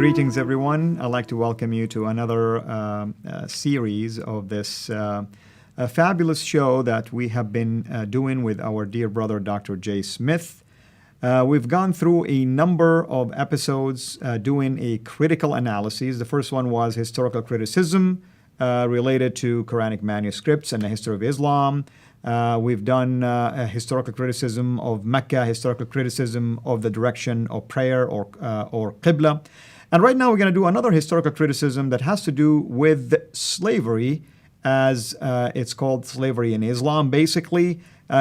Greetings, everyone. I'd like to welcome you to another series of this a fabulous show that we have been doing with our dear brother, Dr. Jay Smith. We've gone through a number of episodes doing a critical analysis. The first one was historical criticism related to Quranic manuscripts and the history of Islam. We've done a historical criticism of Mecca, historical criticism of the direction of prayer or Qibla. And right now we're going to do another historical criticism that has to do with slavery, as it's called slavery in Islam, basically,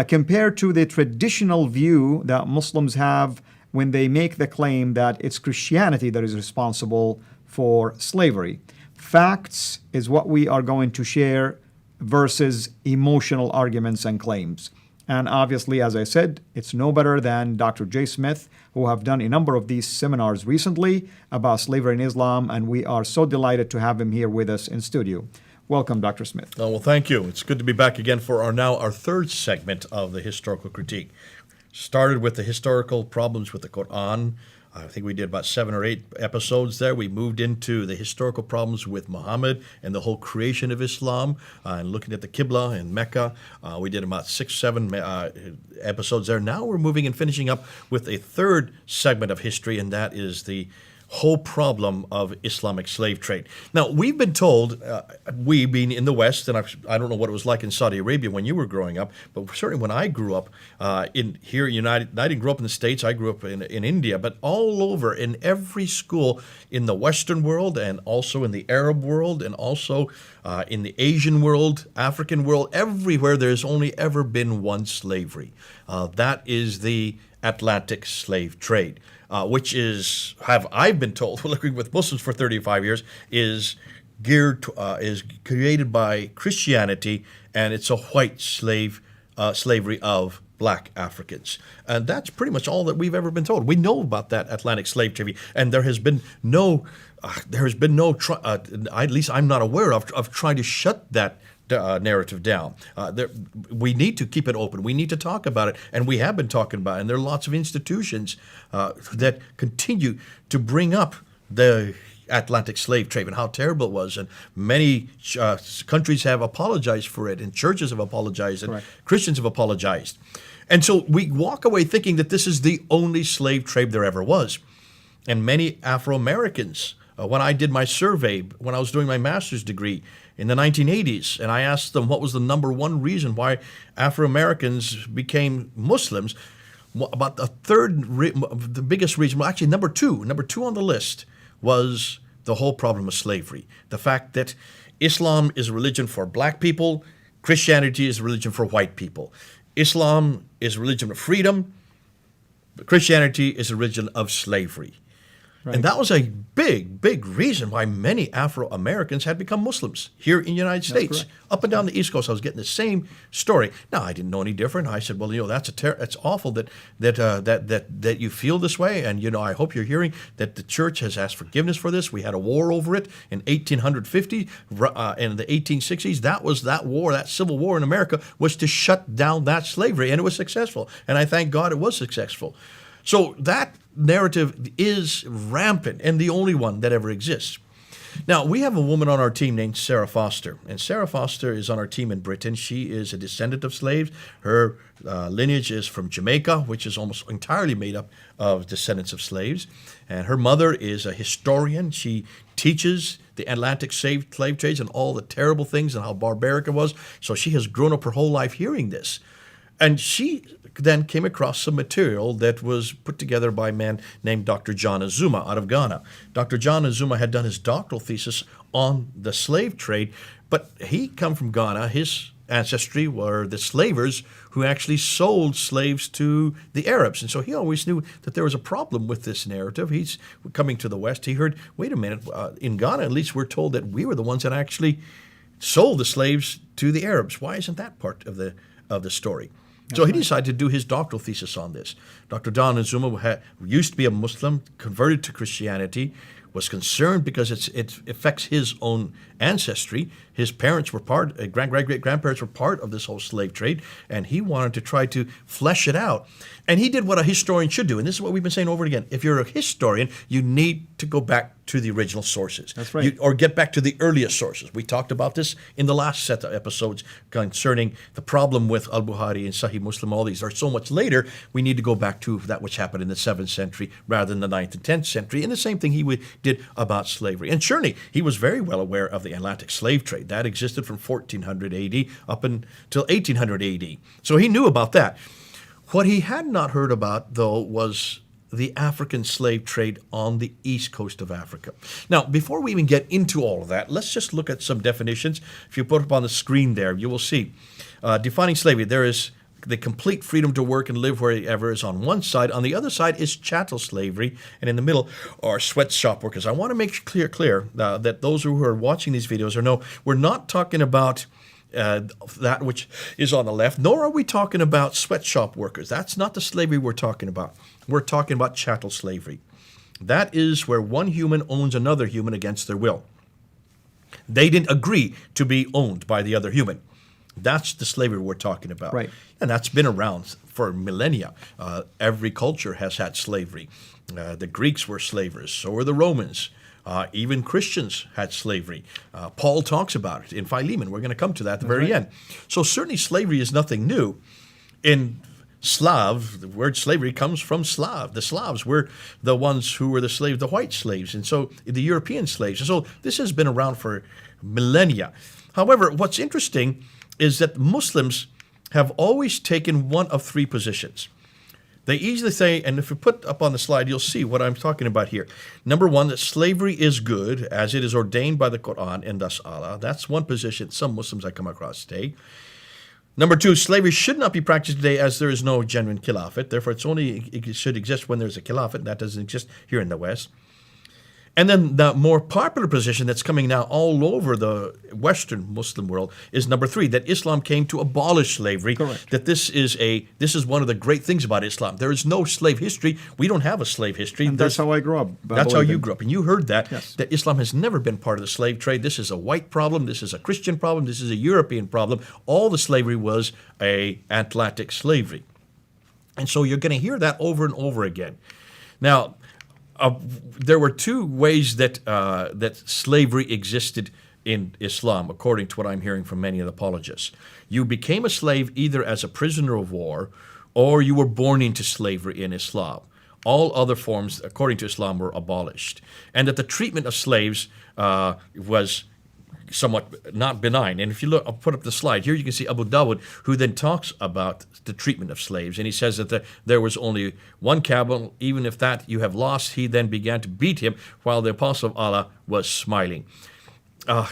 compared to the traditional view that Muslims have when they make the claim that it's Christianity that is responsible for slavery. Facts is what we are going to share versus emotional arguments and claims. And obviously, as I said, it's no better than Dr. Jay Smith, who have done a number of these seminars recently about slavery in Islam, and we are so delighted to have him here with us in studio. Welcome, Dr. Smith. Oh, well, thank you. It's good to be back again for our third segment of the historical critique. Started with the historical problems with the Quran. I think we did about 7 or 8 episodes there. We moved into the historical problems with Muhammad and the whole creation of Islam, and looking at the Qibla in Mecca. We did about 6, 7 episodes there. Now we're moving and finishing up with a third segment of history, and that is the whole problem of Islamic slave trade. Now, we've been told, we being in the West, and I don't know what it was like in Saudi Arabia when you were growing up, but certainly when I grew up here in United, I didn't grow up in the States, I grew up in India, but all over in every school in the Western world and also in the Arab world and also in the Asian world, African world, everywhere there's only ever been one slavery. That is the Atlantic slave trade. Which is, I've been told, living with Muslims for 35 years, is created by Christianity, and it's a white slavery of black Africans. And that's pretty much all that we've ever been told. We know about that Atlantic slave trade, and there has been no, at least I'm not aware of trying to shut that narrative down. We need to keep it open. We need to talk about it, and we have been talking about it. And there are lots of institutions that continue to bring up the Atlantic slave trade and how terrible it was. And many countries have apologized for it, and churches have apologized, and Christians have apologized. And so we walk away thinking that this is the only slave trade there ever was. And many Afro-Americans, when I did my survey, when I was doing my master's degree in the 1980s, and I asked them what was the number one reason why Afro-Americans became Muslims, about a third, the biggest reason, well, actually number two on the list was the whole problem of slavery. The fact that Islam is a religion for black people, Christianity is a religion for white people. Islam is a religion of freedom, Christianity is a religion of slavery. Right. And that was a big reason why many Afro-Americans had become Muslims here in the United States. Up and down the East Coast, I was getting the same story. Now, I didn't know any different. I said, well, that's awful that you feel this way. And, I hope you're hearing that the church has asked forgiveness for this. We had a war over it in 1850. In the 1860s, that war, that civil war in America, was to shut down that slavery. And it was successful. And I thank God it was successful. So that narrative is rampant and the only one that ever exists. Now, we have a woman on our team named Sarah Foster, and Sarah Foster is on our team in Britain. She is a descendant of slaves. Her lineage is from Jamaica, which is almost entirely made up of descendants of slaves. And her mother is a historian. She teaches the Atlantic slave trades and all the terrible things and how barbaric it was. So she has grown up her whole life hearing this. And she then came across some material that was put together by a man named Dr. John Azuma out of Ghana. Dr. John Azuma had done his doctoral thesis on the slave trade, but he come from Ghana. His ancestry were the slavers who actually sold slaves to the Arabs. And so he always knew that there was a problem with this narrative. He's coming to the West. He heard, wait a minute, in Ghana, at least we're told that we were the ones that actually sold the slaves to the Arabs. Why isn't that part of the story? So he decided to do his doctoral thesis on this. Dr. John Azuma used to be a Muslim, converted to Christianity, was concerned because it affects his own ancestry. His parents were great-grandparents were part of this whole slave trade, and he wanted to try to flesh it out. And he did what a historian should do, and this is what we've been saying over and again. If you're a historian, you need to go back to the original sources. That's right. Or get back to the earliest sources. We talked about this in the last set of episodes concerning the problem with Al-Bukhari and Sahih Muslim. All these are so much later. We need to go back to that which happened in the 7th century rather than the 9th and 10th century. And the same thing he did about slavery. And surely he was very well aware of the Atlantic slave trade. That existed from 1400 AD up until 1800 AD. So he knew about that. What he had not heard about, though, was the African slave trade on the east coast of Africa. Now, before we even get into all of that, let's just look at some definitions. If you put up on the screen there, you will see defining slavery. There is the complete freedom to work and live wherever is on one side. On the other side is chattel slavery, and in the middle are sweatshop workers. I want to make clear that those who are watching these videos or know, we're not talking about that which is on the left, nor are we talking about sweatshop workers. That's not the slavery we're talking about. We're talking about chattel slavery. That is where one human owns another human against their will. They didn't agree to be owned by the other human. That's the slavery we're talking about. Right. And that's been around for millennia. Every culture has had slavery. The Greeks were slavers, so were the Romans. Even Christians had slavery. Paul talks about it in Philemon. We're going to come to that at the very end. So certainly slavery is nothing new. In Slav, the word slavery comes from Slav. The Slavs were the ones who were the slaves, the white slaves, and so the European slaves. And so this has been around for millennia. However, what's interesting is that Muslims have always taken one of three positions. They easily say, and if you put up on the slide, you'll see what I'm talking about here. Number one, that slavery is good as it is ordained by the Quran and thus Allah. That's one position some Muslims I come across today. Number two, slavery should not be practiced today as there is no genuine khilafat. Therefore, it should exist when there's a khilafat. That doesn't exist here in the West. And then the more popular position that's coming now all over the Western Muslim world is number three, that Islam came to abolish slavery. Correct. That this is one of the great things about Islam. There is no slave history. We don't have a slave history. And that's how I grew up. That's how you grew up. And you heard that, Yes. that Islam has never been part of the slave trade. This is a white problem. This is a Christian problem. This is a European problem. All the slavery was a Atlantic slavery. And so you're going to hear that over and over again. Now, there were two ways that slavery existed in Islam, according to what I'm hearing from many of the apologists. You became a slave either as a prisoner of war or you were born into slavery in Islam. All other forms, according to Islam, were abolished. And that the treatment of slaves was somewhat not benign. And if you look, I'll put up the slide. Here you can see Abu Dawud, who then talks about the treatment of slaves. And he says that there was only one camel. Even if that you have lost, he then began to beat him while the apostle of Allah was smiling. You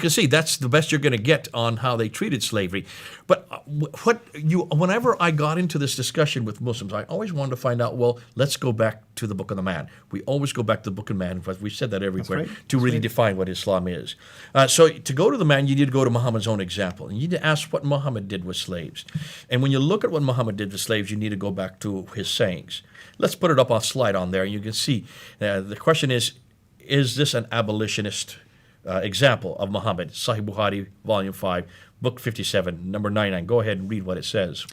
can see that's the best you're going to get on how they treated slavery. But whenever I got into this discussion with Muslims, I always wanted to find out, well, let's go back to the Book of the Man. We always go back to the Book of the Man. We've said that everywhere to really define what Islam is. So to go to the man, you need to go to Muhammad's own example. And you need to ask what Muhammad did with slaves. And when you look at what Muhammad did with slaves, you need to go back to his sayings. Let's put it up on a slide on there. And you can see the question is this an abolitionist example of Muhammad? Sahih Bukhari, Volume 5, Book 57, number 99. Go ahead and read what it says.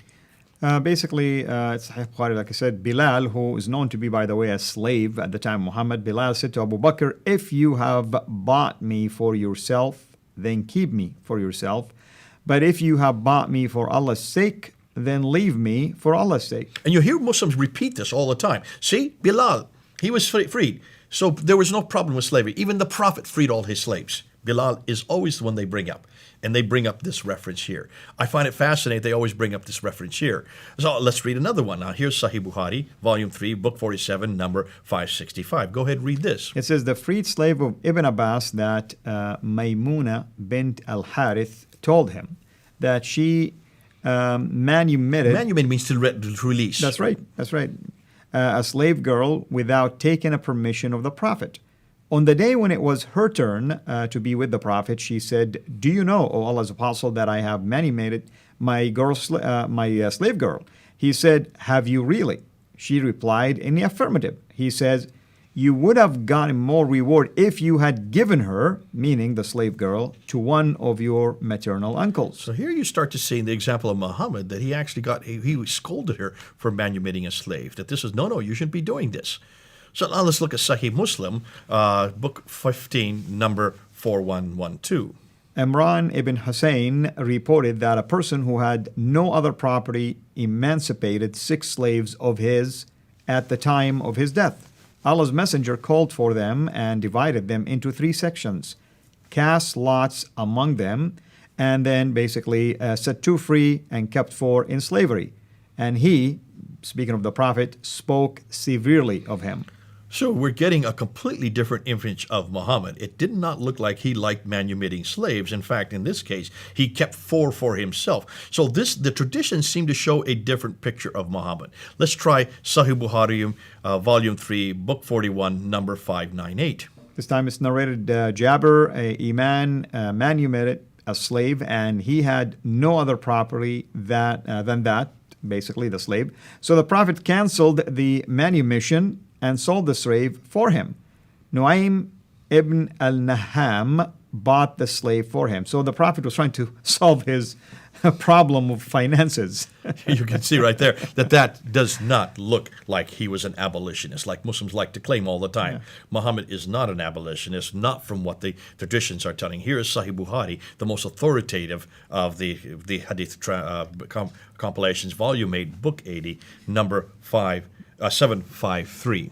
Basically, it's Sahih Bukhari, like I said, Bilal, who is known to be, by the way, a slave at the time of Muhammad, Bilal said to Abu Bakr, if you have bought me for yourself, then keep me for yourself. But if you have bought me for Allah's sake, then leave me for Allah's sake. And you hear Muslims repeat this all the time. See, Bilal, he was freed. So there was no problem with slavery. Even the Prophet freed all his slaves. Bilal is always the one they bring up. And they bring up this reference here. I find it fascinating they always bring up this reference here. So let's read another one. Now here's Sahih Bukhari, Volume 3, Book 47, number 565. Go ahead and read this. It says, the freed slave of Ibn Abbas that Maymuna bint al-Harith told him that she manumitted... Manumit means to release. That's right. A slave girl without taking a permission of the Prophet. On the day when it was her turn to be with the Prophet, she said, do you know, O Allah's Apostle, that I have manumitted my slave girl? He said, have you really? She replied in the affirmative. He says, you would have gotten more reward if you had given her, meaning the slave girl, to one of your maternal uncles. So here you start to see in the example of Muhammad that he actually he scolded her for manumitting a slave. That this is, no, you shouldn't be doing this. So now let's look at Sahih Muslim, book 15, number 4112. Imran ibn Hussein reported that a person who had no other property emancipated 6 slaves of his at the time of his death. Allah's Messenger called for them and divided them into 3 sections, cast lots among them, and then basically set 2 free and kept 4 in slavery. And he, speaking of the Prophet, spoke severely of him. So we're getting a completely different image of Muhammad. It did not look like he liked manumitting slaves. In fact, in this case, he kept 4 for himself. So the traditions seem to show a different picture of Muhammad. Let's try Sahih Bukhari, volume 3, book 41, number 598. This time it's narrated Jabir, a man, manumitted a slave, and he had no other property than that, basically the slave. So the Prophet canceled the manumission and sold the slave for him. Nuaym ibn al-Naham bought the slave for him. So the Prophet was trying to solve his problem of finances. You can see right there that does not look like he was an abolitionist, like Muslims like to claim all the time. Yeah. Muhammad is not an abolitionist, not from what the traditions are telling. Here is Sahih Bukhari, the most authoritative of the hadith compilations, volume 8, book 80, number 753.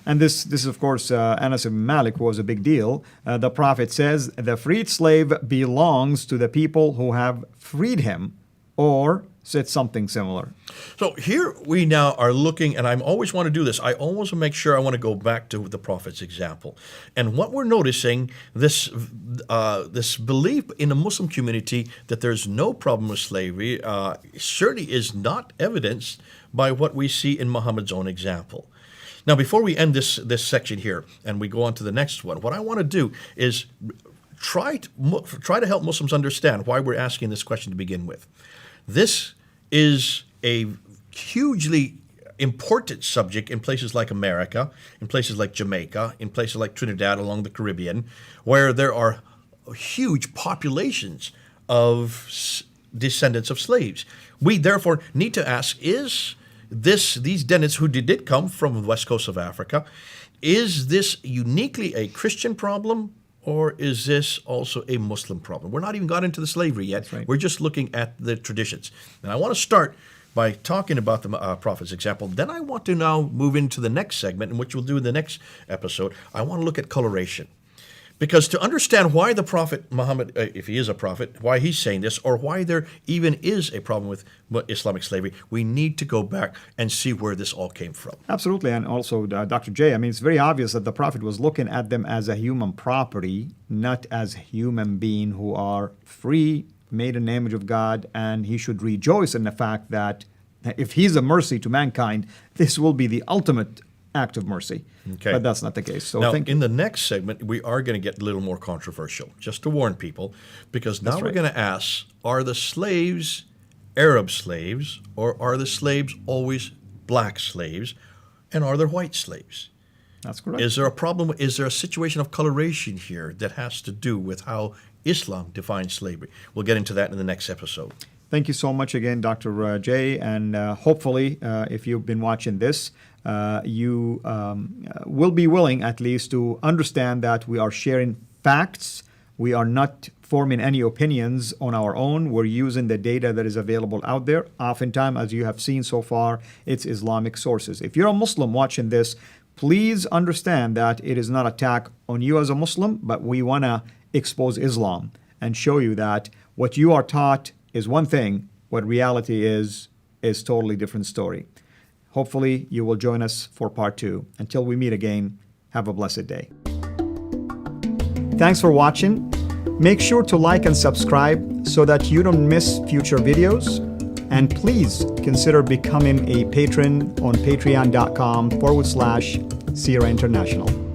And this is, of course, Anas ibn Malik was a big deal. The Prophet says, the freed slave belongs to the people who have freed him, or said something similar. So here we now are looking, and I always want to do this. I always make sure I want to go back to the Prophet's example. And what we're noticing, this belief in the Muslim community that there's no problem with slavery certainly is not evidenced by what we see in Muhammad's own example. Now, before we end this section here and we go on to the next one, what I want to do is try to help Muslims understand why we're asking this question to begin with. This is a hugely important subject in places like America, in places like Jamaica, in places like Trinidad along the Caribbean, where there are huge populations of descendants of slaves. We therefore need to ask, is these descendants who did come from the west coast of Africa, is this uniquely a Christian problem, or is this also a Muslim problem? We're not even got into the slavery yet. That's right. We're just looking at the traditions. And I want to start by talking about the Prophet's example. Then I want to now move into the next segment, in which we'll do in the next episode. I want to look at coloration. Because to understand why the Prophet Muhammad, if he is a prophet, why he's saying this, or why there even is a problem with Islamic slavery, we need to go back and see where this all came from. Absolutely. And also, Dr. J, I mean, it's very obvious that the Prophet was looking at them as a human property, not as human beings who are free, made in the image of God, and he should rejoice in the fact that if he's a mercy to mankind, this will be the ultimate act of mercy. Okay. But that's not the case. So now, in the next segment, we are going to get a little more controversial, just to warn people, because now we're going to ask, are the slaves Arab slaves, or are the slaves always black slaves, and are there white slaves? That's correct. Is there a problem? Is there a situation of coloration here that has to do with how Islam defines slavery? We'll get into that in the next episode. Thank you so much again, Dr. J. And hopefully, if you've been watching this, you will be willing at least to understand that we are sharing facts. We are not forming any opinions on our own. We're using the data that is available out there. Oftentimes, as you have seen so far, it's Islamic sources. If you're a Muslim watching this, please understand that it is not an attack on you as a Muslim, but we want to expose Islam and show you that what you are taught is one thing, what reality is totally different story. Hopefully, you will join us for part 2. Until we meet again, have a blessed day. Thanks for watching. Make sure to like and subscribe so that you don't miss future videos. And please consider becoming a patron on patreon.com/Sierra International.